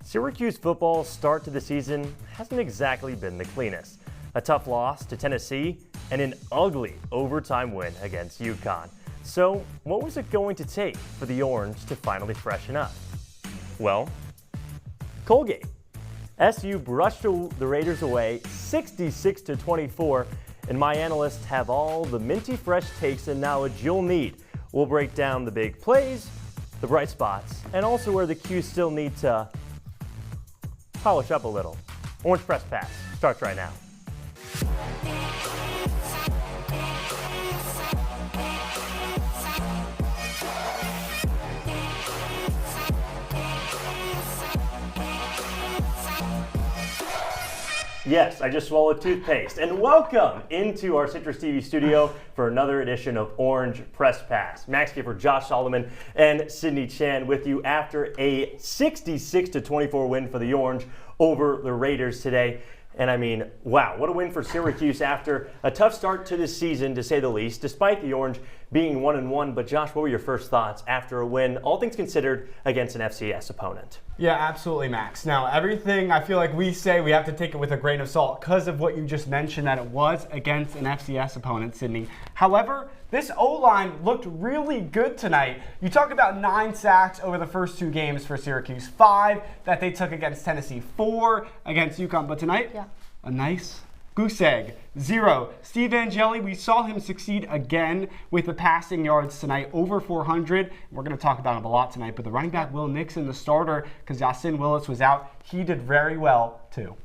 Syracuse football's start to the season hasn't exactly been the cleanest. A tough loss to Tennessee and an ugly overtime win against UConn. So what was it going to take for the Orange to finally freshen up? Well, Colgate. SU brushed the Raiders away 66-24, and my analysts have all the minty fresh takes and knowledge you'll need. We'll break down the big plays, the bright spots, and also where the Qs still need to polish up a little. Orange Press Pass starts right now. Yes, I just swallowed toothpaste. And welcome into our CitrusTV studio for another edition of Orange Press Pass. Max Gifford, Josh Solomon, and Sydney Chan with you after a 66-24 win for the Orange over the Raiders today. And I mean, wow, what a win for Syracuse after a tough start to this season, to say the least, despite the Orange being 1-1. But Josh, what were your first thoughts after a win, all things considered, against an FCS opponent? Yeah, absolutely, Max. Now, everything I feel like we say, we have to take it with a grain of salt because of what you just mentioned, that it was against an FCS opponent, Sydney. However, this O-line looked really good tonight. You talk about 9 sacks over the first 2 games for Syracuse, 5 that they took against Tennessee, 4 against UConn. But tonight, a nice goose egg, 0. Steve Angeli, we saw him succeed again with the passing yards tonight, over 400. We're going to talk about him a lot tonight, but the running back, Will Nixon, the starter, because Yasin Willis was out, he did very well too.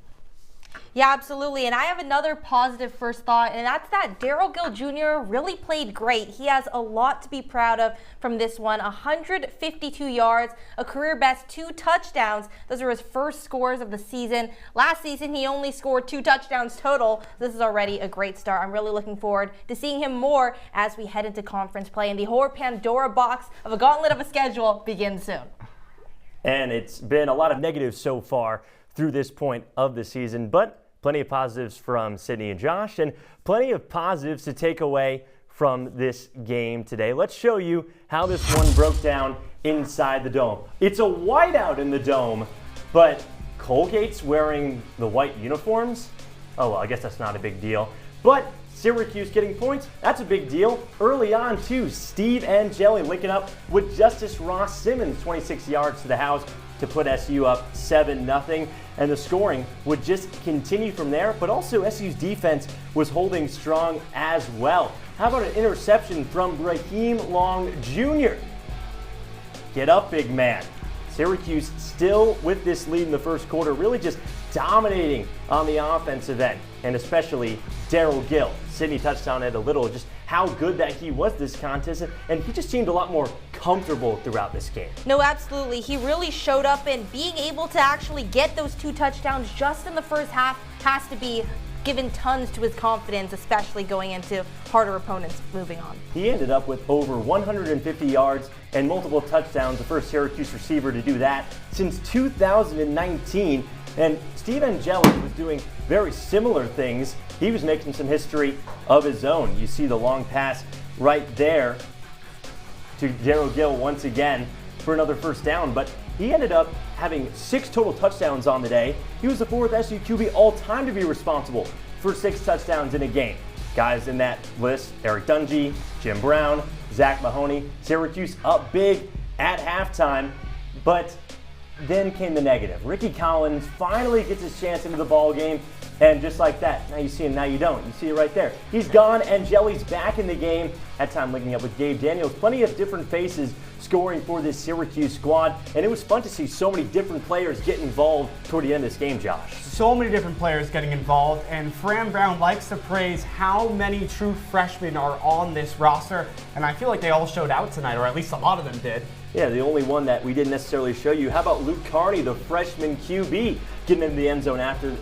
Yeah, absolutely. And I have another positive first thought, and that's that Darryl Gill Jr. really played great. He has a lot to be proud of from this one. 152 yards, a career best 2 touchdowns. Those are his first scores of the season. Last season, he only scored 2 touchdowns total. This is already a great start. I'm really looking forward to seeing him more as we head into conference play. And the whole Pandora box of a gauntlet of a schedule begins soon. And it's been a lot of negatives so far through this point of the season, but plenty of positives from Sydney and Josh, and plenty of positives to take away from this game today. Let's show you how this one broke down inside the dome. It's a whiteout in the dome, but Colgate's wearing the white uniforms? Oh, well, I guess that's not a big deal. But Syracuse getting points, that's a big deal. Early on, too, Steve Angeli linking up with Justice Ross Simmons, 26 yards to the house to put SU up 7-0. And the scoring would just continue from there, but also SU's defense was holding strong as well. How about an interception from Raheem Long Jr.? Get up, big man. Syracuse still with this lead in the first quarter, really just dominating on the offensive end, and especially Darryl Gill. Sydney touched on it a little, just how good that he was this contest, and he just seemed a lot more comfortable throughout this game. No, absolutely. He really showed up, and being able to actually get those 2 touchdowns just in the first half has to be given tons to his confidence, especially going into harder opponents moving on. He ended up with over 150 yards and multiple touchdowns, the first Syracuse receiver to do that since 2019. And Steve Angeli was doing very similar things. He was making some history of his own. You see the long pass right there to Darryl Gill once again for another first down, but he ended up having 6 total touchdowns on the day. He was the 4th SU QB all-time to be responsible for 6 touchdowns in a game. Guys in that list, Eric Dungy, Jim Brown, Zach Mahoney. Syracuse up big at halftime, but then came the negative. Ricky Collins finally gets his chance into the ball game, and just like that, now you see him, now you don't. You see it right there. He's gone, and Jelly's back in the game. That time linking up with Gabe Daniels. Plenty of different faces scoring for this Syracuse squad, and it was fun to see so many different players get involved toward the end of this game, Josh. So many different players getting involved, and Fran Brown likes to praise how many true freshmen are on this roster, and I feel like they all showed out tonight, or at least a lot of them did. Yeah, the only one that we didn't necessarily show you. How about Luke Carney, the freshman QB, getting into the end zone at the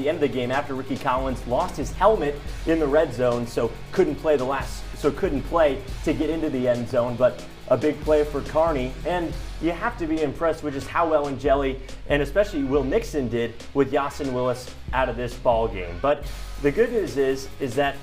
end of the game after Ricky Collins lost his helmet in the red zone, so couldn't play to get into the end zone. But a big play for Carney, and you have to be impressed with just how well Angeli and especially Will Nixon did with Yasin Willis out of this ball game. But the good news is that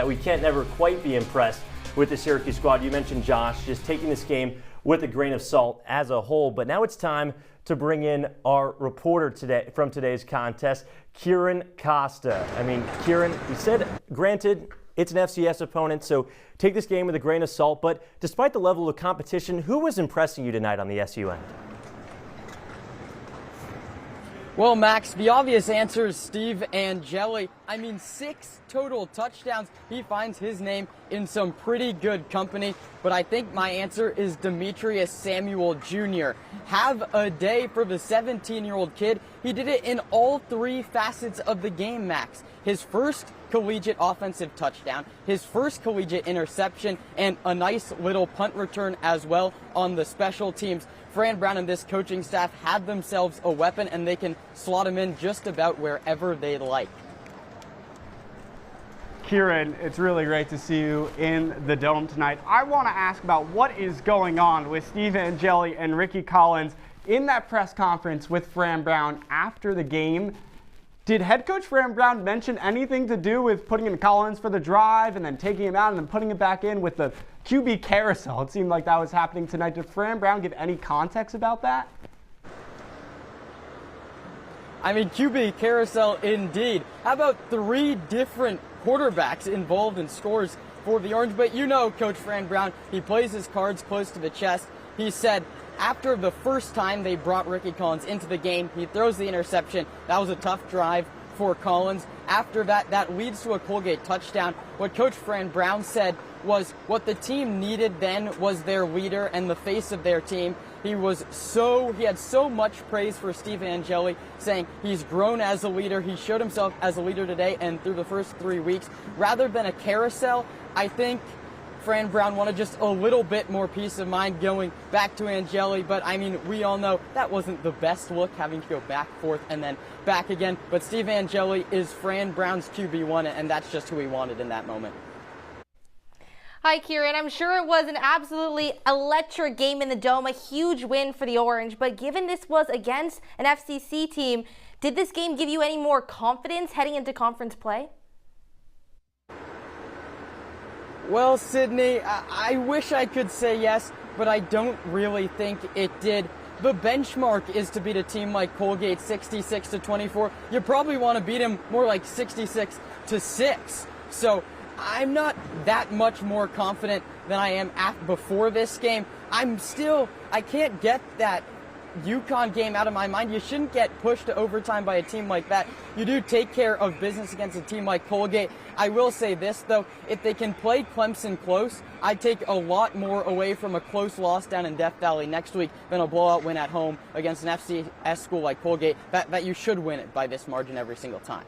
we can't never quite be impressed with the Syracuse squad. You mentioned Josh just taking this game with a grain of salt as a whole. But now it's time to bring in our reporter today from today's contest, Kiran Costa. I mean, Kiran, you said, granted, it's an FCS opponent, so take this game with a grain of salt. But despite the level of competition, who was impressing you tonight on the SU end? Well, Max, the obvious answer is Steve Angeli. I mean, 6 total touchdowns. He finds his name in some pretty good company. But I think my answer is Demetrius Samuel Jr. Have a day for the 17-year-old kid. He did it in all 3 facets of the game, Max. His first collegiate offensive touchdown, his first collegiate interception, and a nice little punt return as well on the special teams. Fran Brown and this coaching staff have themselves a weapon, and they can slot him in just about wherever they like. Kiran, it's really great to see you in the Dome tonight. I want to ask about what is going on with Steve Angeli and Ricky Collins in that press conference with Fran Brown after the game. Did head coach Fran Brown mention anything to do with putting in Collins for the drive and then taking him out and then putting him back in with the QB carousel? It seemed like that was happening tonight. Did Fran Brown give any context about that? I mean, QB carousel indeed. How about 3 different quarterbacks involved in scores for the Orange? But you know Coach Fran Brown, he plays his cards close to the chest. He said after the first time they brought Ricky Collins into the game, he throws the interception. That was a tough drive for Collins. After that, that leads to a Colgate touchdown. What Coach Fran Brown said was what the team needed then was their leader and the face of their team. He had so much praise for Steve Angeli, saying he's grown as a leader. He showed himself as a leader today and through the first 3 weeks. Rather than a carousel, I think Fran Brown wanted just a little bit more peace of mind going back to Angeli, but I mean, we all know that wasn't the best look, having to go back, forth, and then back again. But Steve Angeli is Fran Brown's QB1, and that's just who he wanted in that moment. Hi, Kiran. I'm sure it was an absolutely electric game in the Dome, a huge win for the Orange. But given this was against an FCC team, did this game give you any more confidence heading into conference play? Well, Sydney, I wish I could say yes, but I don't really think it did. The benchmark is to beat a team like Colgate 66-24. You probably want to beat him more like 66-6. So I'm not that much more confident than I am before this game. I can't get that UConn game out of my mind. You shouldn't get pushed to overtime by a team like that. You do take care of business against a team like Colgate. I will say this, though, if they can play Clemson close, I'd take a lot more away from a close loss down in Death Valley next week than a blowout win at home against an FCS school like Colgate, that you should win it by this margin every single time.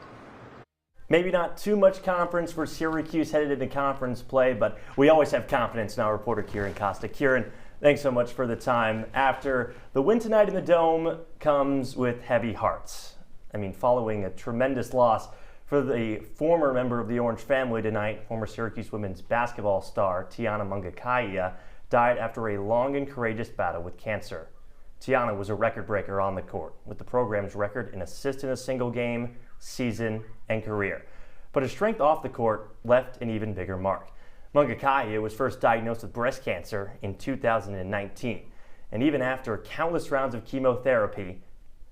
Maybe not too much confidence for Syracuse headed into conference play, but we always have confidence in our reporter, Kiran Costa. Kiran, thanks so much for the time. After the win tonight in the Dome comes with heavy hearts. I mean, following a tremendous loss for the former member of the Orange family tonight, former Syracuse women's basketball star Tiana Mungakaya died after a long and courageous battle with cancer. Tiana was a record breaker on the court, with the program's record in assists in a single game, season, and career. But her strength off the court left an even bigger mark. Mungakaya was first diagnosed with breast cancer in 2019, and even after countless rounds of chemotherapy,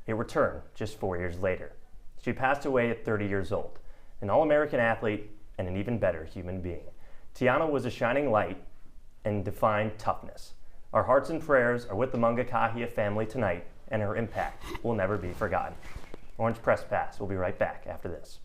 it returned just 4 years later. She passed away at 30 years old, an All-American athlete and an even better human being. Tiana was a shining light and defined toughness. Our hearts and prayers are with the Mungakaya family tonight, and her impact will never be forgotten. Orange Press Pass. We'll be right back after this.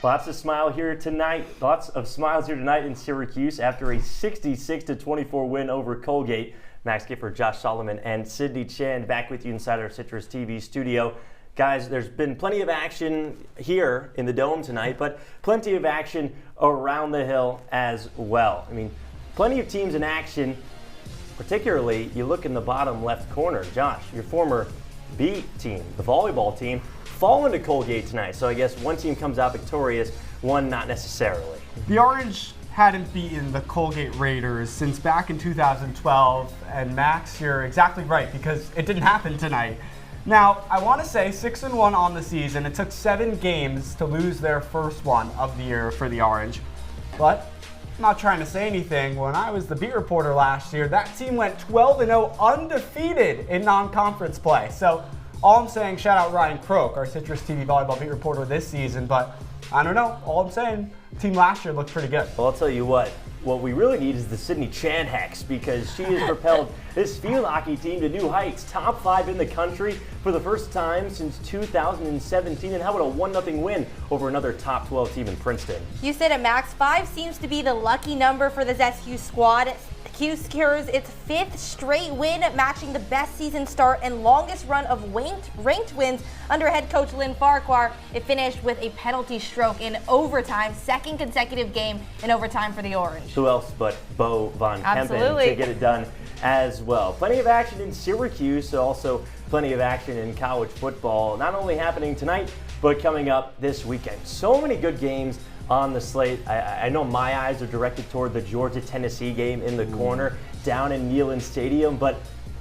Lots of smiles here tonight in Syracuse after a 66-24 win over Colgate. Max Gifford, Josh Solomon, and Sydney Chan back with you inside our CitrusTV studio. Guys, there's been plenty of action here in the Dome tonight, but plenty of action around the hill as well. I mean, plenty of teams in action, particularly you look in the bottom left corner. Josh, your former B team, the volleyball team, fallen to Colgate tonight. So I guess one team comes out victorious, one not necessarily. The Orange hadn't beaten the Colgate Raiders since back in 2012, and Max, you're exactly right, because it didn't happen tonight. Now, I want to say 6-1 on the season. It took 7 games to lose their first one of the year for the Orange. But I'm not trying to say anything. When I was the beat reporter last year, that team went 12-0 undefeated in non-conference play. So all I'm saying, shout out Ryan Croak, our CitrusTV volleyball beat reporter this season, but I don't know. All I'm saying, the team last year looked pretty good. Well, I'll tell you what we really need is the Sydney Chan hex, because she has propelled this field hockey team to new heights. Top 5 in the country for the first time since 2017. And how about a 1-0 win over another top 12 team in Princeton? You said it, Max. 5 seems to be the lucky number for this SU squad. Q secures its 5th straight win, matching the best season start and longest run of ranked wins under head coach Lynn Farquhar. It finished with a penalty stroke in overtime, 2nd consecutive game in overtime for the Orange. Who else but Bo Von Kempen to get it done as well. Plenty of action in Syracuse, also plenty of action in college football, not only happening tonight, but coming up this weekend. So many good games on the slate. I know my eyes are directed toward the Georgia-Tennessee game in the corner down in Neyland Stadium, but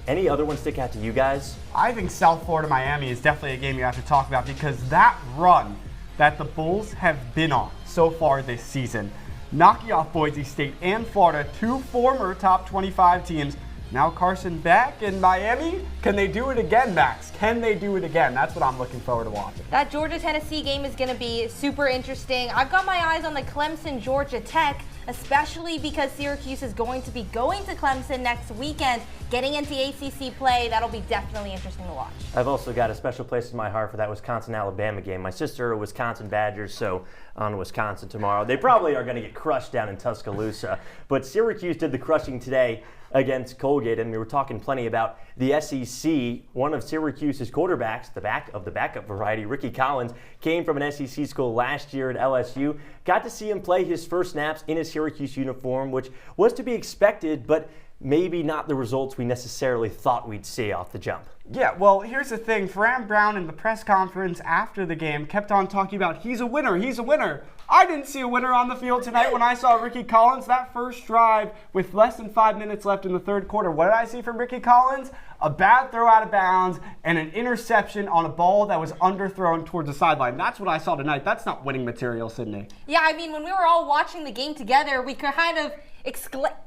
any other ones stick out to you guys? I think South Florida-Miami is definitely a game you have to talk about, because that run that the Bulls have been on so far this season, knocking off Boise State and Florida, 2 former top 25 teams. Now Carson back in Miami. Can they do it again, Max? Can they do it again? That's what I'm looking forward to watching. That Georgia-Tennessee game is going to be super interesting. I've got my eyes on the Clemson-Georgia Tech, especially because Syracuse is going to be going to Clemson next weekend, getting into ACC play. That'll be definitely interesting to watch. I've also got a special place in my heart for that Wisconsin-Alabama game. My sister are Wisconsin Badgers, so on Wisconsin tomorrow. They probably are going to get crushed down in Tuscaloosa, but Syracuse did the crushing today against Colgate, and we were talking plenty about the SEC. One of Syracuse's quarterbacks, the backup variety, Ricky Collins, came from an SEC school last year at LSU. Got to see him play his first snaps in a Syracuse uniform, which was to be expected, but maybe not the results we necessarily thought we'd see off the jump. Yeah, well, here's the thing. Fran Brown in the press conference after the game kept on talking about he's a winner, he's a winner. I didn't see a winner on the field tonight when I saw Ricky Collins. That first drive with less than 5 minutes left in the third quarter. What did I see from Ricky Collins? A bad throw out of bounds and an interception on a ball that was underthrown towards the sideline. That's what I saw tonight. That's not winning material, Sydney. Yeah, I mean, when we were all watching the game together, we could kind of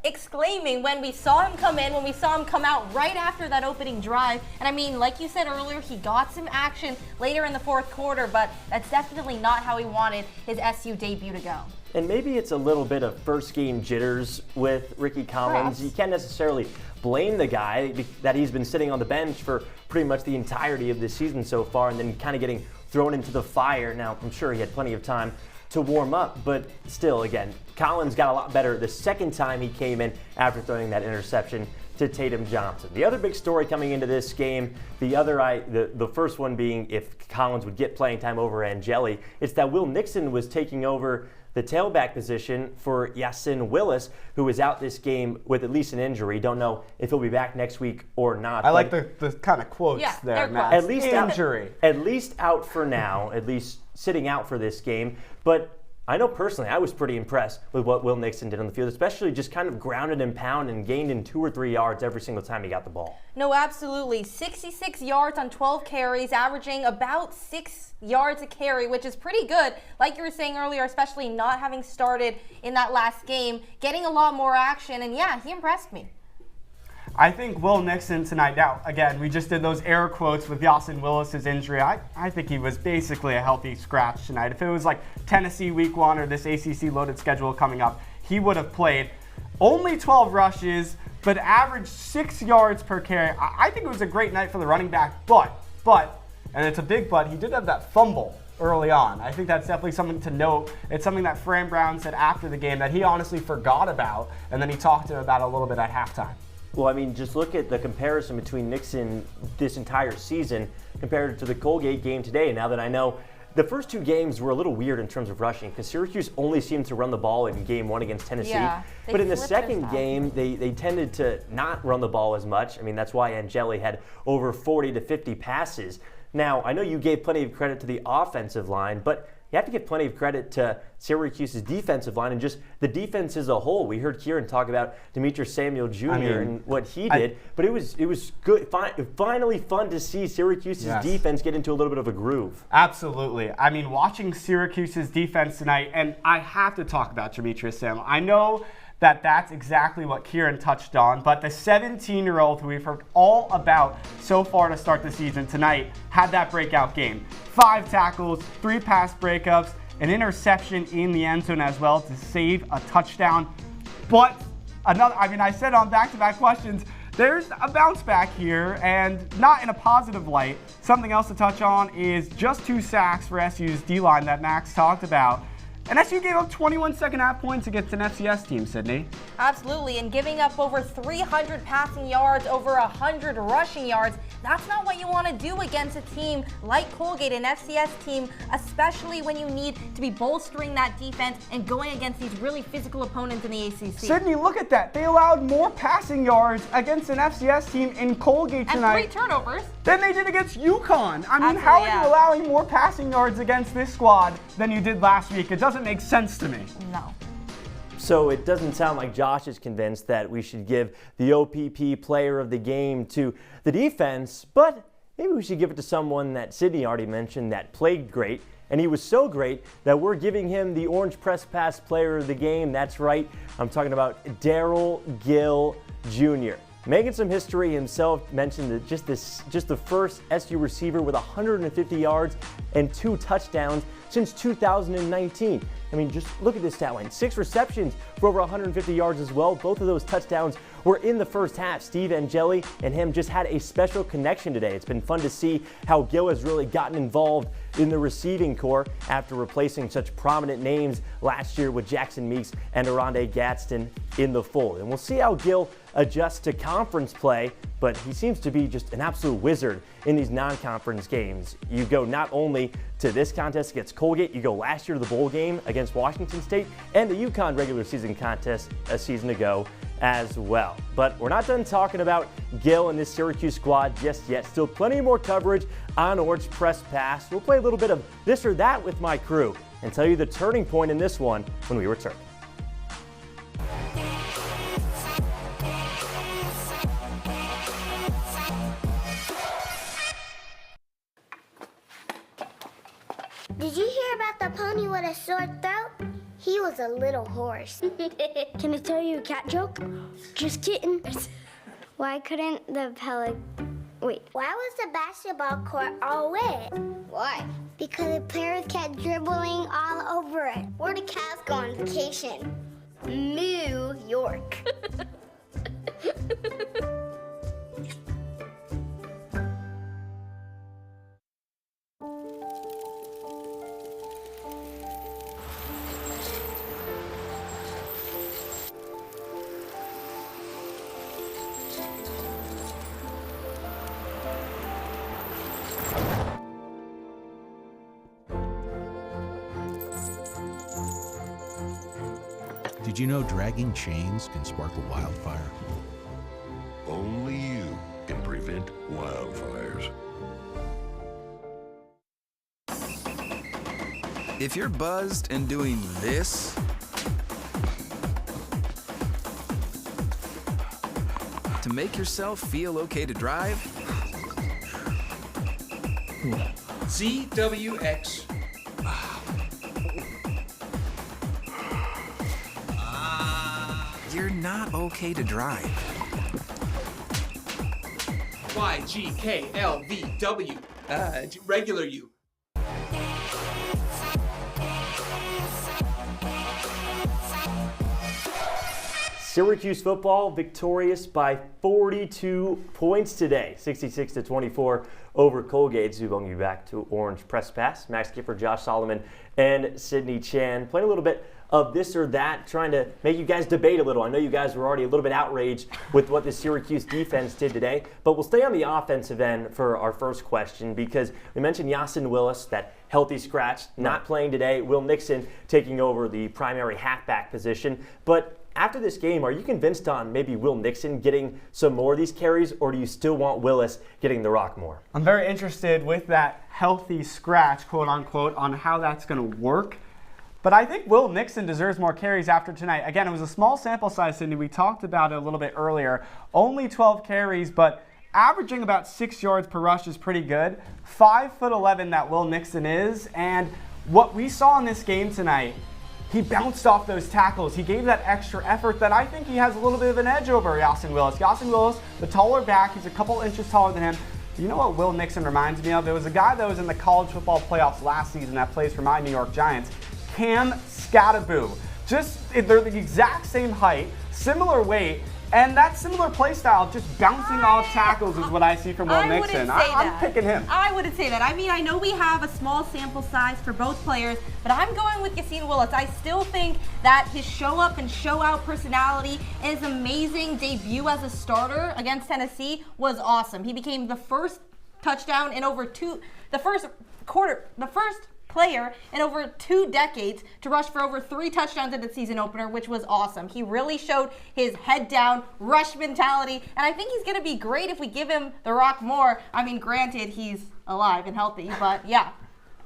exclaiming when we saw him come in, when we saw him come out right after that opening drive. And I mean, like you said earlier, he got some action later in the fourth quarter, but that's definitely not how he wanted his SU debut to go. And maybe it's a little bit of first game jitters with Ricky Collins. Perhaps. You can't necessarily blame the guy that he's been sitting on the bench for pretty much the entirety of this season so far, and then kind of getting thrown into the fire. Now, I'm sure he had plenty of time to warm up, but still, again, Collins got a lot better the second time he came in after throwing that interception to Tatum Johnson. The other big story coming into this game, the first one being if Collins would get playing time over Angeli, it's that Will Nixon was taking over the tailback position for Yasin Willis, who is out this game with at least an injury. Don't know if he'll be back next week or not. I like the kind of quotes there, Matt. At least injury. At least out for now, at least sitting out for this game. But I know personally I was pretty impressed with what Will Nixon did on the field, especially just kind of grounded and pounded and gained in 2 or 3 yards every single time he got the ball. No, absolutely. 66 yards on 12 carries, averaging about 6 yards a carry, which is pretty good. Like you were saying earlier, especially not having started in that last game, getting a lot more action, and yeah, he impressed me. I think Will Nixon tonight, now, again, we just did those air quotes with Yasin Willis' injury. I think he was basically a healthy scratch tonight. If it was like Tennessee week 1 or this ACC loaded schedule coming up, he would have played. Only 12 rushes, but averaged 6 yards per carry. I think it was a great night for the running back, but, and it's a big but, he did have that fumble early on. I think that's definitely something to note. It's something that Fran Brown said after the game that he honestly forgot about, and then he talked to him about it a little bit at halftime. Well, I mean, just look at the comparison between Nixon this entire season compared to the Colgate game today. Now that I know the first 2 games were a little weird in terms of rushing because Syracuse only seemed to run the ball in game 1 against Tennessee. Yeah, but in the second game, they tended to not run the ball as much. I mean, that's why Angeli had over 40 to 50 passes. Now, I know you gave plenty of credit to the offensive line, but you have to give plenty of credit to Syracuse's defensive line and just the defense as a whole. We heard Kiran talk about Demetrius Samuel Jr. and what he did, but it was good. Finally fun to see Syracuse's defense get into a little bit of a groove. Absolutely. I mean, watching Syracuse's defense tonight, and I have to talk about Demetrius Samuel. I know that's exactly what Kiran touched on, but the 17-year-old who we've heard all about so far to start the season tonight had that breakout game. 5 tackles, 3 pass breakups, an interception in the end zone as well to save a touchdown. But I said on back-to-back questions, there's a bounce back here, and not in a positive light. Something else to touch on is just 2 sacks for SU's D-line that Max talked about. And SU gave up 21 second-half points against an FCS team, Sydney. Absolutely, and giving up over 300 passing yards, over 100 rushing yards. That's not what you want to do against a team like Colgate, an FCS team, especially when you need to be bolstering that defense and going against these really physical opponents in the ACC. Sydney, look at that. They allowed more passing yards against an FCS team in Colgate tonight. And 3 turnovers. Than they did against UConn. I mean, how are you allowing more passing yards against this squad than you did last week? It doesn't make sense to me. No. So it doesn't sound like Josh is convinced that we should give the OPP player of the game to the defense, but maybe we should give it to someone that Sydney already mentioned that played great. And he was so great that we're giving him the Orange Press Pass player of the game. That's right. I'm talking about Darrell Gill Jr. Making some history himself, mentioned that just the first SU receiver with 150 yards and 2 touchdowns since 2019. I mean, just look at this stat line. 6 receptions for over 150 yards as well. Both of those touchdowns were in the first half. Steve Angeli and him just had a special connection today. It's been fun to see how Gill has really gotten involved in the receiving corps after replacing such prominent names last year with Jackson Meeks and Aronde Gadsden in the fold. And we'll see how Gill adjusts to conference play, but he seems to be just an absolute wizard in these non-conference games. You go not only to this contest against Colgate, you go last year to the bowl game against Washington State and the UConn regular season contest a season ago as well. But we're not done talking about Gill and this Syracuse squad just yet. Still plenty more coverage on Orange Press Pass. We'll play a little bit of this or that with my crew and tell you the turning point in this one when we return. Did you hear about the pony with a sore throat? He was a little horse. Can I tell you a cat joke? Just kidding. Why couldn't the Why was the basketball court all wet? Why? Because the players kept dribbling all over it. Where did cats go on vacation? New York. Did you know dragging chains can spark a wildfire? Only you can prevent wildfires. If you're buzzed and doing this, to make yourself feel okay to drive, CWX. you're not okay to drive. YGKLVW. Regular you. Syracuse football victorious by 42 points today, 66-24 over Colgate. So welcome you back to Orange Press Pass. Max Gifford, Josh Solomon, and Sydney Chan playing a little bit of this or that, trying to make you guys debate a little. I know you guys were already a little bit outraged with what the Syracuse defense did today, but we'll stay on the offensive end for our first question because we mentioned Yasin Willis, that healthy scratch, not playing today. Will Nixon taking over the primary halfback position. But after this game, are you convinced on maybe Will Nixon getting some more of these carries, or do you still want Willis getting the rock more? I'm very interested with that healthy scratch, quote unquote, on how that's going to work. But I think Will Nixon deserves more carries after tonight. Again, it was a small sample size, Sydney. We talked about it a little bit earlier. Only 12 carries, but averaging about 6 yards per rush is pretty good. 5'11" that Will Nixon is. And what we saw in this game tonight, he bounced off those tackles. He gave that extra effort that I think he has a little bit of an edge over Yasin Willis. Yasin Willis, the taller back, he's a couple inches taller than him. You know what Will Nixon reminds me of? There was a guy that was in the college football playoffs last season that plays for my New York Giants. Cam Scataboo. They're the exact same height, similar weight, and that similar play style, just bouncing off tackles is what I see from Will Nixon. I'm picking him. I wouldn't say that. I mean, I know we have a small sample size for both players, but I'm going with Yasin Willis. I still think that his show up and show out personality and his amazing debut as a starter against Tennessee was awesome. He became the first touchdown in the first player in over 2 decades to rush for over 3 touchdowns in the season opener, which was awesome. He really showed his head down rush mentality, and I think he's going to be great if we give him the rock more. I mean, granted, he's alive and healthy, but yeah.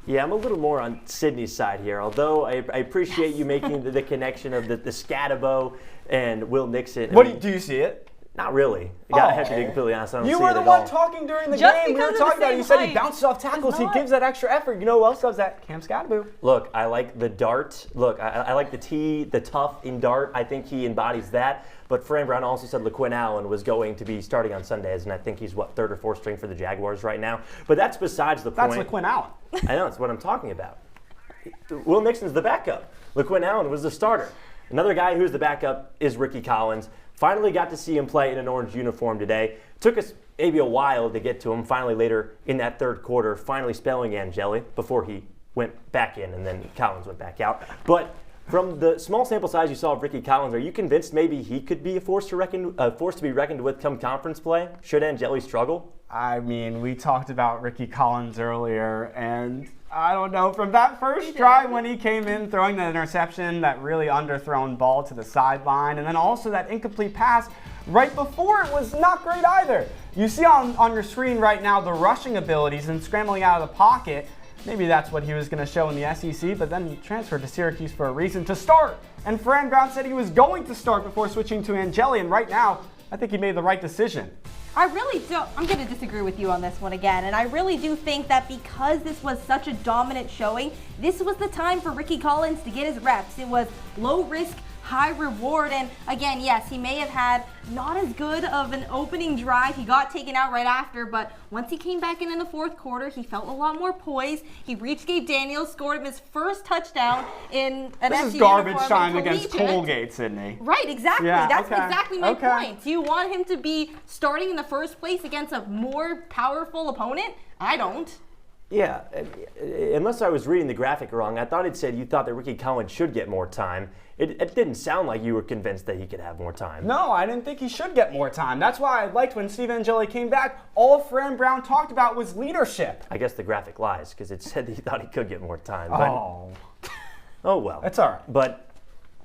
Yeah, I'm a little more on Sydney's side here, although I appreciate you making the connection of the Scatabo and Will Nixon. Do you see it? Not really. I have to be completely honest. I don't see it at all. You were the one talking during the game. We were talking about it. You said he bounces off tackles. He gives that extra effort. You know who else does that? Cam Scataboo. Look, I like the dart. Look, I like the T, the tough in dart. I think he embodies that. But Fran Brown also said LaQuinn Allen was going to be starting on Sundays, and I think he's, 3rd or 4th string for the Jaguars right now. But that's besides the point. That's LaQuinn Allen. I know, it's what I'm talking about. Will Nixon's the backup. LaQuinn Allen was the starter. Another guy who's the backup is Ricky Collins. Finally got to see him play in an orange uniform today. Took us maybe a while to get to him. Finally later in that 3rd quarter, finally spelling Angeli before he went back in and then Collins went back out. But from the small sample size you saw of Ricky Collins, are you convinced maybe he could be a force to be reckoned with come conference play? Should Angeli struggle? I mean, we talked about Ricky Collins earlier, and I don't know, from that first drive when he came in throwing that interception, that really underthrown ball to the sideline, and then also that incomplete pass right before it was not great either. You see on your screen right now the rushing abilities and scrambling out of the pocket. Maybe that's what he was going to show in the SEC, but then he transferred to Syracuse for a reason to start. And Fran Brown said he was going to start before switching to Angeli, and right now, I think he made the right decision. I really don't. I'm going to disagree with you on this one again. And I really do think that because this was such a dominant showing, this was the time for Ricky Collins to get his reps. It was low risk, high reward. And again, yes, he may have had not as good of an opening drive. He got taken out right after, but once he came back in the 4th quarter, he felt a lot more poised. He reached Gabe Daniels, scored him his first touchdown in an This is garbage time against Colgate, Sydney. Right, exactly. Yeah, That's exactly my point. Do you want him to be starting in the first place against a more powerful opponent? I don't. Yeah, unless I was reading the graphic wrong, I thought it said you thought that Ricky Collins should get more time. It didn't sound like you were convinced that he could have more time. No, I didn't think he should get more time. That's why I liked when Steve Angeli came back. All Fran Brown talked about was leadership. I guess the graphic lies because it said that he thought he could get more time. But, oh well. That's all right. But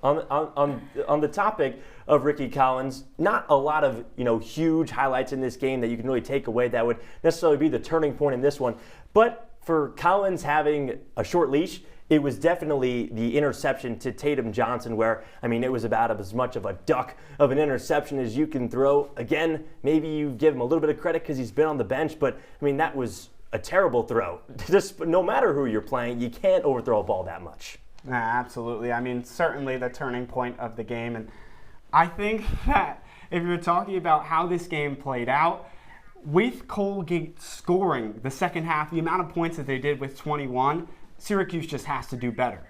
on the topic of Ricky Collins, not a lot of huge highlights in this game that you can really take away that would necessarily be the turning point in this one. But for Collins having a short leash, it was definitely the interception to Tatum Johnson where, it was about as much of a duck of an interception as you can throw. Again, maybe you give him a little bit of credit because he's been on the bench, but, that was a terrible throw. Just no matter who you're playing, you can't overthrow a ball that much. Absolutely. Certainly the turning point of the game. And I think that if you're talking about how this game played out, with Colgate scoring the second half, the amount of points that they did with 21, Syracuse just has to do better.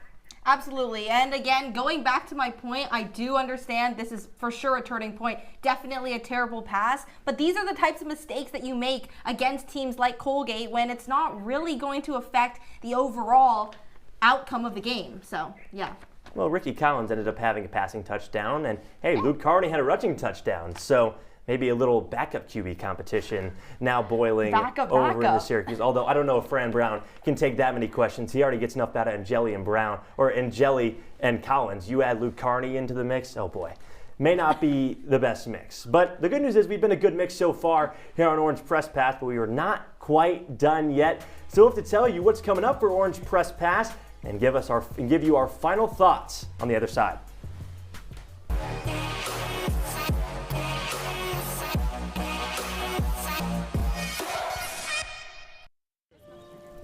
Absolutely. And again, going back to my point, I do understand this is for sure a turning point. Definitely a terrible pass. But these are the types of mistakes that you make against teams like Colgate when it's not really going to affect the overall outcome of the game. So, yeah. Well, Ricky Collins ended up having a passing touchdown. And, hey, Luke Carney had a rushing touchdown. So maybe a little backup QB competition now boiling over in the Syracuse. Although I don't know if Fran Brown can take that many questions. He already gets enough out of Angeli and Brown, or Angeli and Collins. You add Luke Carney into the mix, oh boy. May not be the best mix. But the good news is we've been a good mix so far here on Orange Press Pass, but we are not quite done yet. So we'll have to tell you what's coming up for Orange Press Pass and give you our final thoughts on the other side.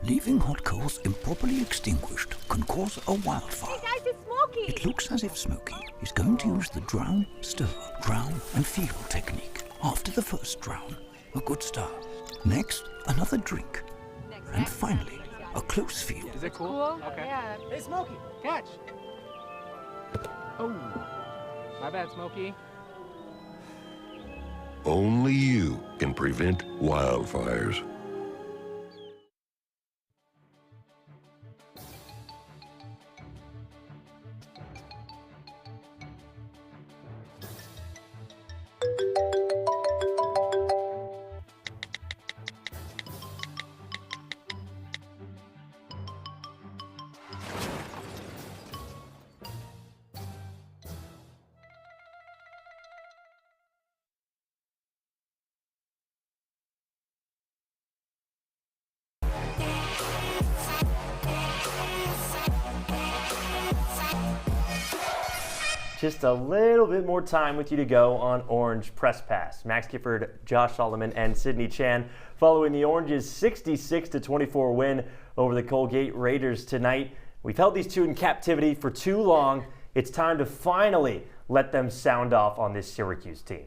Leaving hot coals improperly extinguished can cause a wildfire. Hey guys, it's Smokey! It looks as if Smokey is going to use the drown, stir, drown and feel technique. After the first drown, a good start. Next, another drink. And finally, a close feel. Is it cool? Okay. Yeah. Hey Smokey, catch! Oh, my bad, Smokey. Only you can prevent wildfires. Just a little bit more time with you to go on Orange Press Pass. Max Gifford, Josh Solomon, and Sydney Chan following the Orange's 66-24 win over the Colgate Raiders tonight. We've held these two in captivity for too long. It's time to finally let them sound off on this Syracuse team.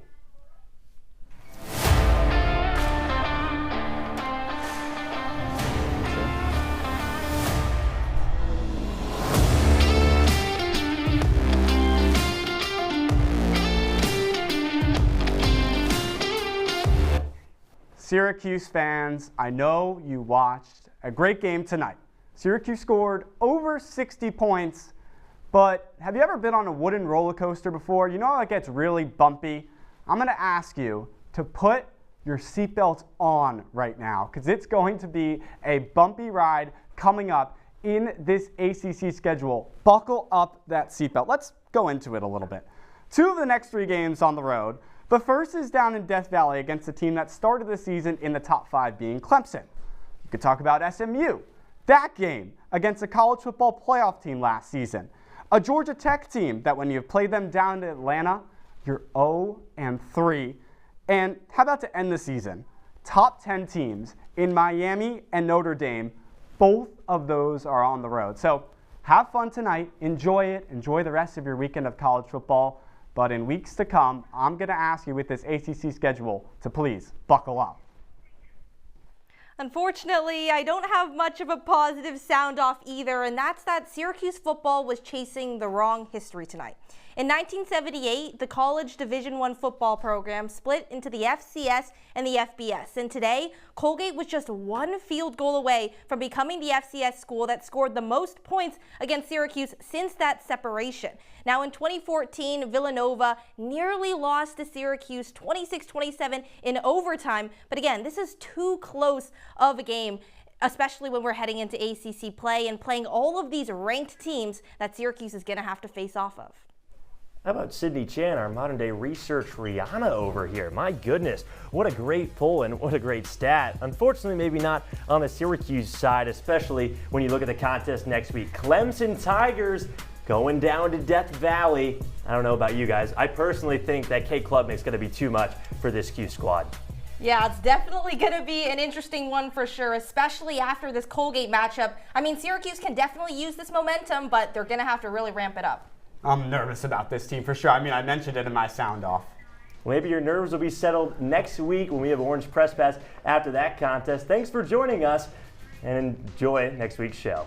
Syracuse fans, I know you watched a great game tonight. Syracuse scored over 60 points, but have you ever been on a wooden roller coaster before? You know how it gets really bumpy? I'm going to ask you to put your seatbelt on right now because it's going to be a bumpy ride coming up in this ACC schedule. Buckle up that seatbelt. Let's go into it a little bit. 2 of the next 3 games on the road. The first is down in Death Valley against a team that started the season in the top 5 being Clemson. You could talk about SMU. That game against a college football playoff team last season. A Georgia Tech team that when you've played them down to Atlanta, you're 0-3. And how about to end the season? Top 10 teams in Miami and Notre Dame. Both of those are on the road. So have fun tonight. Enjoy it. Enjoy the rest of your weekend of college football. But in weeks to come, I'm going to ask you with this ACC schedule to please buckle up. Unfortunately, I don't have much of a positive sound off either, and that's that Syracuse football was chasing the wrong history tonight. In 1978, the college Division I football program split into the FCS and the FBS, and today, Colgate was just 1 field goal away from becoming the FCS school that scored the most points against Syracuse since that separation. Now, in 2014, Villanova nearly lost to Syracuse 26-27 in overtime, but again, this is too close of a game, especially when we're heading into ACC play and playing all of these ranked teams that Syracuse is going to have to face off of. How about Sydney Chan, our modern-day research Rihanna over here? My goodness, what a great pull and what a great stat. Unfortunately, maybe not on the Syracuse side, especially when you look at the contest next week. Clemson Tigers going down to Death Valley. I don't know about you guys. I personally think that K Klubnik is going to be too much for this Q squad. Yeah, it's definitely going to be an interesting one for sure, especially after this Colgate matchup. I mean, Syracuse can definitely use this momentum, but they're going to have to really ramp it up. I'm nervous about this team for sure. I mean, I mentioned it in my sound off. Maybe your nerves will be settled next week when we have Orange Press Pass after that contest. Thanks for joining us and enjoy next week's show.